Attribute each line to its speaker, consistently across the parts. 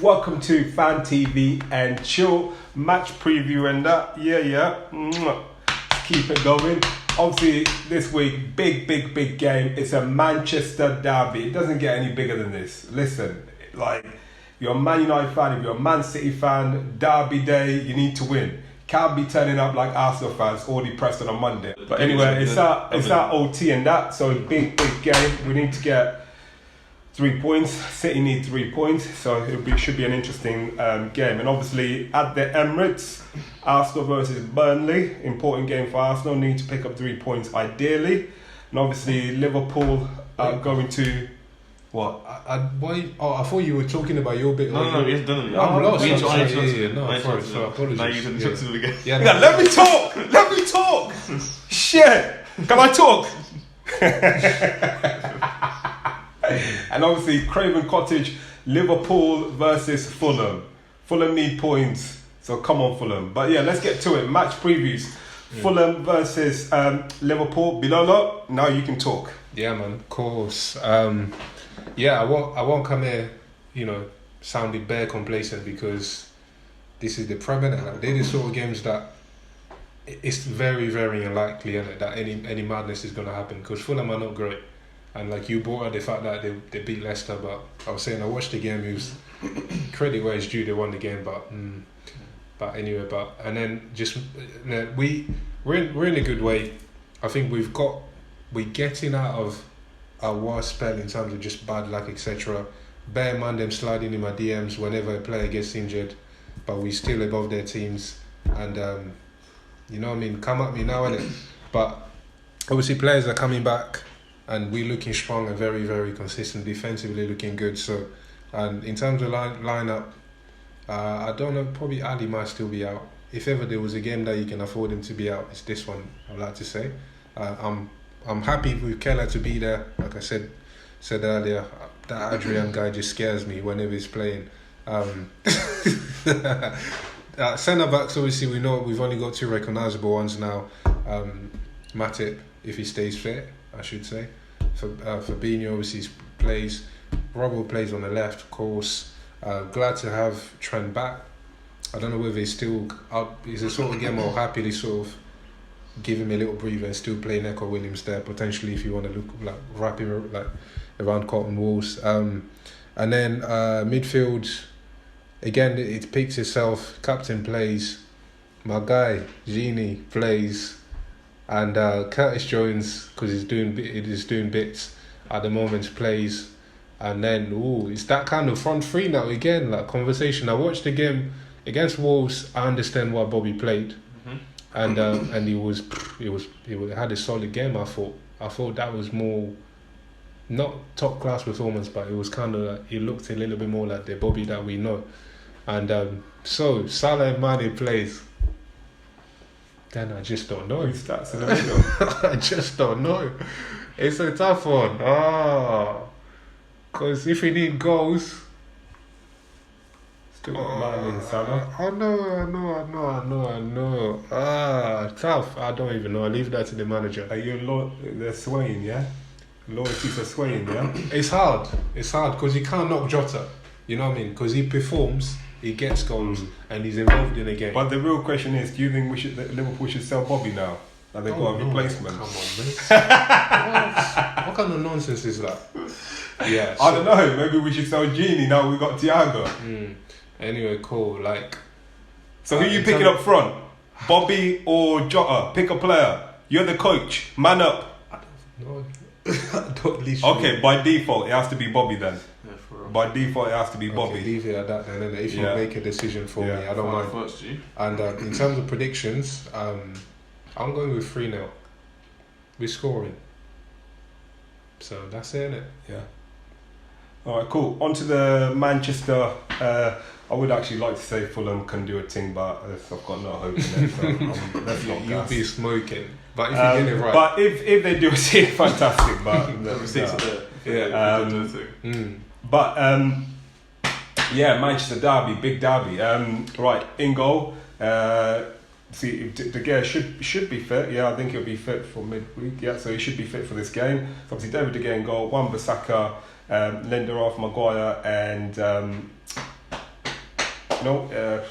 Speaker 1: Welcome to Fan TV and Chill match preview and that. Mwah. Keep it going. Obviously, this week, big game. It's a Manchester derby. It doesn't get any bigger than this. Listen, like, you're a Man United fan, if you're a Man City fan, derby day, you need to win. Can't be turning up like Arsenal fans already pressed on a Monday. But anyway, it's our OT and that. So big game. We need to get 3 points. City need 3 points, so it should be an interesting game. And obviously at the Emirates, Arsenal versus Burnley, important game for Arsenal. Need to pick up 3 points ideally. And obviously Liverpool are going to what?
Speaker 2: I thought you were talking about your bit.
Speaker 3: No, it's done.
Speaker 2: I'm lost.
Speaker 3: So apologies. Now you can talk to me again.
Speaker 1: Yeah, let me talk. Shit, can I talk? And obviously Craven Cottage, Liverpool versus Fulham. Fulham need points, so come on Fulham. But yeah, let's get to it. Match previews. Fulham versus Liverpool. Bilolo, now you can talk.
Speaker 2: Yeah, man, of course. I won't come here, sounding bare complacent, because this is the Premier League. They're the sort of games that it's very, very unlikely that any madness is going to happen, because Fulham are not great. And like you brought up the fact that they beat Leicester, but I was saying I watched the game. It was credit where it's due. They won the game, but anyway. And then just we're in a good way. I think we're getting out of our worst spell in terms of just bad luck, etc. Bear man them sliding in my DMs whenever a player gets injured, but we still above their teams. And you know what I mean? Come at me now, innit? But obviously players are coming back. And we're looking strong and very, very consistent, defensively looking good. So, and in terms of lineup, I don't know, probably Ali might still be out. If ever there was a game that you can afford him to be out, it's this one, I'd like to say. I'm happy with Keller to be there. Like I said earlier, that Adrian guy just scares me whenever he's playing. Centre backs, obviously, we know we've only got 2 recognisable ones now. Matip, if he stays fit, I should say. Fabinho obviously plays. Robbo plays on the left, of course. Glad to have Trent back. I don't know whether he's still out. He's a sort of game I'll happily sort of give him a little breather and still play Neco Williams there, potentially, if you want to look like wrap him like around cotton walls. And then midfield, again, it picks itself. Captain plays. My guy Gini plays. And Curtis Jones, because he's doing bits at the moment, plays. And then it's that kind of front three now again, like conversation. I watched the game against Wolves. I understand why Bobby played, and he had a solid game. I thought that was more not top class performance, but it was kind of like, it looked a little bit more like the Bobby that we know. And so Salah and Manny plays. Then I just don't know.
Speaker 1: Who's that in the middle?
Speaker 2: I just don't know. It's a tough one. Because if we need goals,
Speaker 1: still got Manny and Salah.
Speaker 2: I know. Tough. I don't even know. I leave that to the manager.
Speaker 1: Are you they're swaying, yeah? Loyalties are swaying, yeah?
Speaker 2: It's hard because you can't knock Jota. You know what I mean? Because he performs. He gets goals and he's involved in a game.
Speaker 1: But the real question is, do you think Liverpool should sell Bobby now? That they've got a replacement?
Speaker 2: Come on, man. What kind of nonsense is that? Yeah.
Speaker 1: I don't know. Maybe we should sell Gini now we got Thiago.
Speaker 2: Anyway, cool.
Speaker 1: So who are you picking up front? Bobby or Jota? Pick a player. You're the coach. Man up.
Speaker 2: I don't know.
Speaker 1: Okay, by default, it has to be Bobby then. By default, it has to be Bobby.
Speaker 2: Leave it at that then. If you make a decision for me, I don't mind.
Speaker 3: First,
Speaker 2: and in terms of predictions, I'm going with 3-0. We're scoring. So that's it, innit?
Speaker 1: Yeah. All right, cool. On to the Manchester. I would actually like to say Fulham can do a thing, but I've got no hope in it. So let's not
Speaker 2: You'll be smoking. But if you get it right.
Speaker 1: But if they do a thing, fantastic. But
Speaker 3: the receipts are there.
Speaker 1: Yeah. But yeah, Manchester derby, big derby. Right, in goal. See, De Gea should be fit. Yeah, I think he'll be fit for midweek. Yeah, so he should be fit for this game. So obviously, David De Gea in goal. Wan-Bissaka, Lindelof, Maguire, and Arsenal.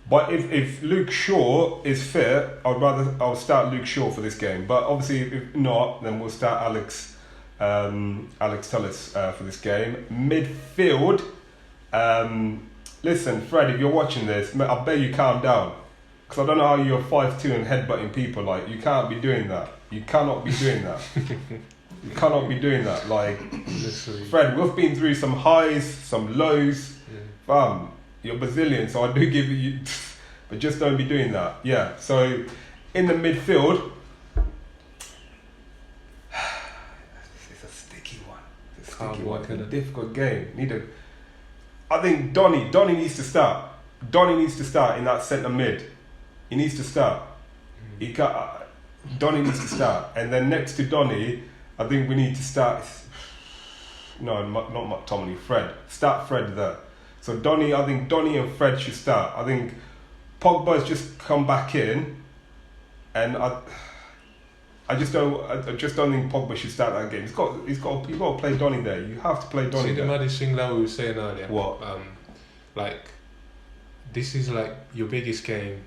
Speaker 1: But if Luke Shaw is fit, I'll start Luke Shaw for this game. But obviously, if not, then we'll start Alex Telles for this game. Midfield. Listen, Fred, if you're watching this, I bet you calm down. Because I don't know how you're 5'2" and headbutting people. Like, you can't be doing that. You cannot be doing that. You cannot be doing that. Like,
Speaker 2: Literally.
Speaker 1: Fred, we've been through some highs, some lows. You're Brazilian, so I do give you... But just don't be doing that. Yeah, so in the midfield... It's a sticky one. It's a sticky one. It's a difficult game. I think Donny needs to start. Donny needs to start in that centre mid. He needs to start. Donny needs to start. And then next to Donny, I think we need to start... No, not McTominay, Fred. Start Fred there. So I think Donny and Fred should start. I think Pogba's just come back in, and I just don't think Pogba should start that game. You've got to play Donny there. You have to play Donny.
Speaker 2: See the maddest thing that we were saying earlier.
Speaker 1: What?
Speaker 2: Like, this is like your biggest game.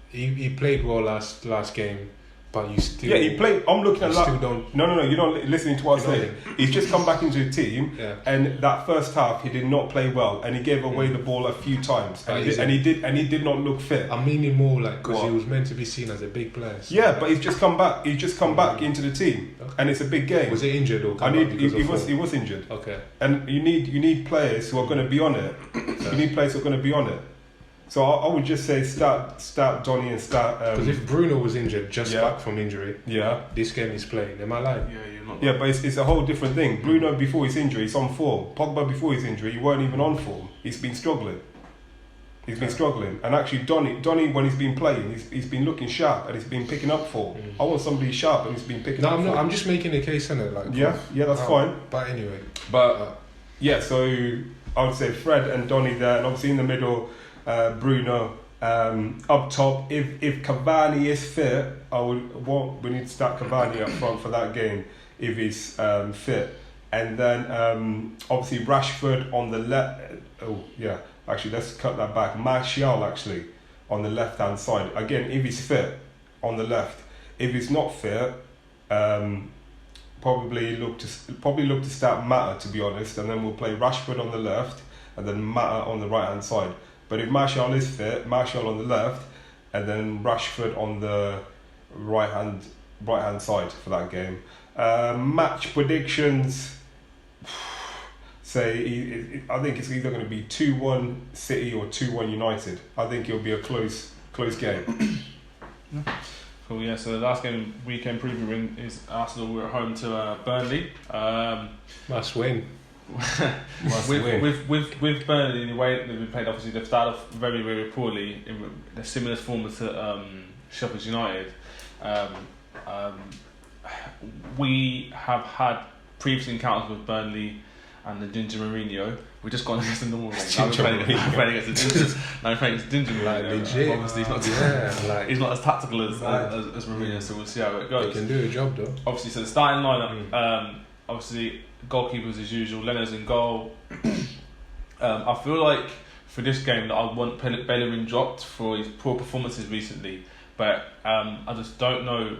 Speaker 2: He played well last game. But you still...
Speaker 1: Yeah, he played... I'm looking at that... No, you're not listening to what I'm saying. He's just come back into the team, and that first half, he did not play well, and he gave away the ball a few times, and he did not look fit.
Speaker 2: I'm meaning more like, because he was meant to be seen as a big player. So
Speaker 1: yeah, but he's just come back. He's just come back into the team, and it's a big game.
Speaker 2: Was he injured or...
Speaker 1: He was injured.
Speaker 2: Okay.
Speaker 1: And you need players who are going to be on it. You need players who are going to be on it. So I would just say start Donny and start...
Speaker 2: Because if Bruno was injured, back from injury, this game he's playing. Am I lying?
Speaker 3: Yeah, you're not.
Speaker 1: Yeah, but it's a whole different thing. Bruno, before his injury, he's on form. Pogba, before his injury, he weren't even on form. He's been struggling. And actually, Donny, when he's been playing, he's been looking sharp and he's been picking up form. I want somebody sharp and he's been picking up form.
Speaker 2: I'm just making a case, innit? Like,
Speaker 1: that's fine.
Speaker 2: But anyway.
Speaker 1: So I would say Fred and Donny there, and obviously in the middle... Bruno up top. If Cavani is fit, we need to start Cavani up front for that game if he's fit, and then obviously Rashford on the left. Actually let's cut that back. Martial actually on the left hand side again if he's fit on the left. If he's not fit, probably look to start Mata, to be honest, and then we'll play Rashford on the left and then Mata on the right hand side. But if Martial is fit, Martial on the left, and then Rashford on the right hand side for that game. Match predictions. I think it's either going to be 2-1 City or 2-1 United. I think it'll be a close game.
Speaker 3: Cool. Yeah. So the last game weekend preview ring is Arsenal. We're at home to Burnley.
Speaker 2: Must win.
Speaker 3: with Burnley, the way that we played, obviously they've started off very, very poorly in a similar form to Sheffield United. We have had previous encounters with Burnley and the Ginger Mourinho. We've just gone against the normal range. Now we're playing against the Gingers. Now we're playing against Ginger Mourinho. Obviously he's not as tactical as Mourinho, so we'll see how it goes.
Speaker 2: He can do a job though.
Speaker 3: Obviously, so the starting lineup, obviously goalkeepers as usual, Leno's in goal. I feel like for this game that I want Bellerin dropped for his poor performances recently, but I just don't know.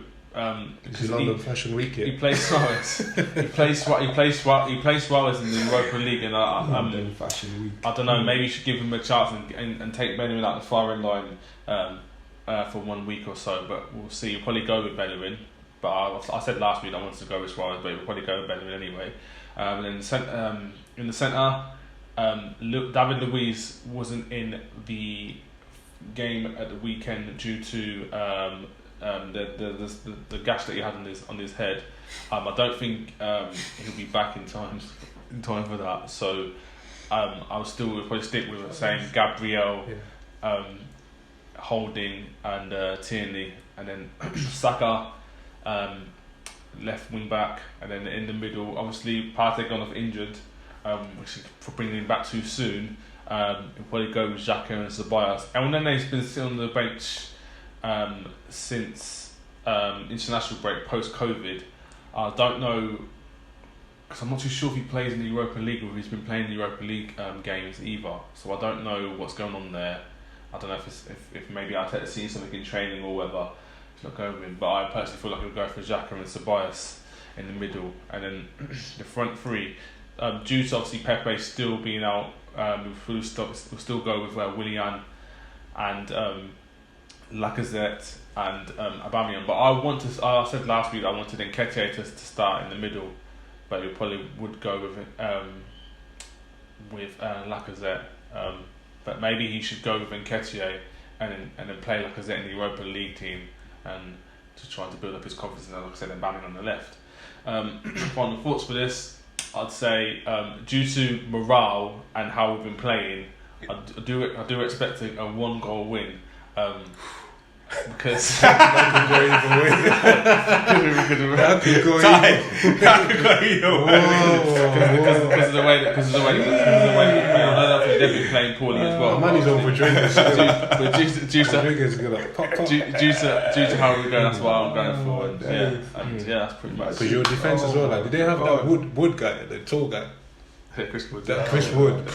Speaker 2: It's London Fashion Week.
Speaker 3: He plays Suarez. he plays Suarez in the Europa League, and
Speaker 1: London Fashion Week.
Speaker 3: I don't know. Maybe you should give him a chance and take Bellerin out the far end line for 1 week or so. But we'll see. You'll probably go with Bellerin. But I said last week I wanted to go with Suarez, but we'll probably go with Bellerin anyway. And then in the centre, David Luiz wasn't in the game at the weekend due to the gash that he had on his head. I don't think he'll be back in time for that. So I'll still probably stick with the same Gabriel, Holding, and Tierney, and then Saka. Left wing back, and then in the middle, obviously Partey gone off injured, which is for bringing him back too soon. He'll probably go with Xhaka and Ceballos. And Nene's been sitting on the bench since international break post COVID. I don't know because I'm not too sure if he plays in the Europa League or if he's been playing the Europa League games either. So I don't know what's going on there. I don't know if maybe Arteta's seen something in training or whether he's not going with him. But I personally feel like he'll go for Xhaka and Ceballos in the middle, and then the front three. Due to obviously Pepe still being out, we'll still go with Willian and Lacazette and Aubameyang. But I said last week I wanted Nketiah to start in the middle, but we probably would go with Lacazette. But maybe he should go with Nketiah and then play Lacazette in the Europa League team and to try to build up his confidence. And like I said, Aubameyang on the left. Final thoughts for this. I'd say due to morale and how we've been playing, I do expect a 1-goal win. Because
Speaker 2: That could go
Speaker 3: because of the way we've played. I know that they've been playing poorly as well.
Speaker 2: Manny's on for drinking.
Speaker 3: But due to how we're going, that's why I'm going for. And that's pretty much.
Speaker 2: Because your defence as well. Like, did they have that Wood guy, the tall guy?
Speaker 3: Chris Wood.
Speaker 2: Chris Wood.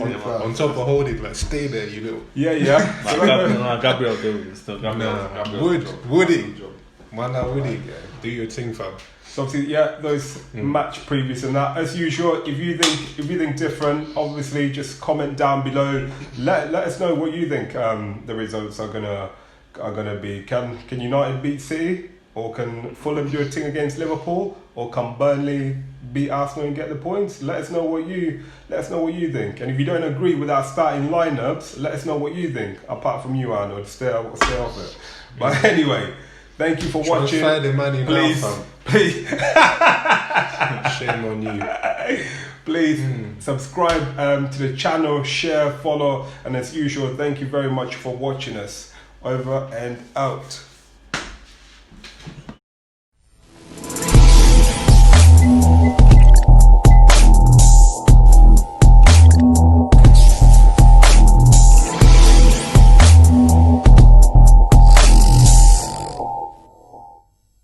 Speaker 2: On top of holding, like, stay there, you little.
Speaker 3: Gabriel doing still.
Speaker 2: Woody. Man, that Woody, yeah. Do your thing, fam.
Speaker 1: So obviously, those match previews and that. As usual, if you think different, obviously just comment down below. Let us know what you think the results are gonna be. Can United beat City, or can Fulham do a thing against Liverpool, or can Burnley beat Arsenal and get the points? Let us know what you think. And if you don't agree with our starting lineups, let us know what you think. Apart from you, Arnold, stay off it. But anyway, thank you for watching.
Speaker 2: Transfer the money
Speaker 1: Please.
Speaker 2: Shame on you.
Speaker 1: Please subscribe to the channel, share, follow, and as usual, thank you very much for watching us. Over and out.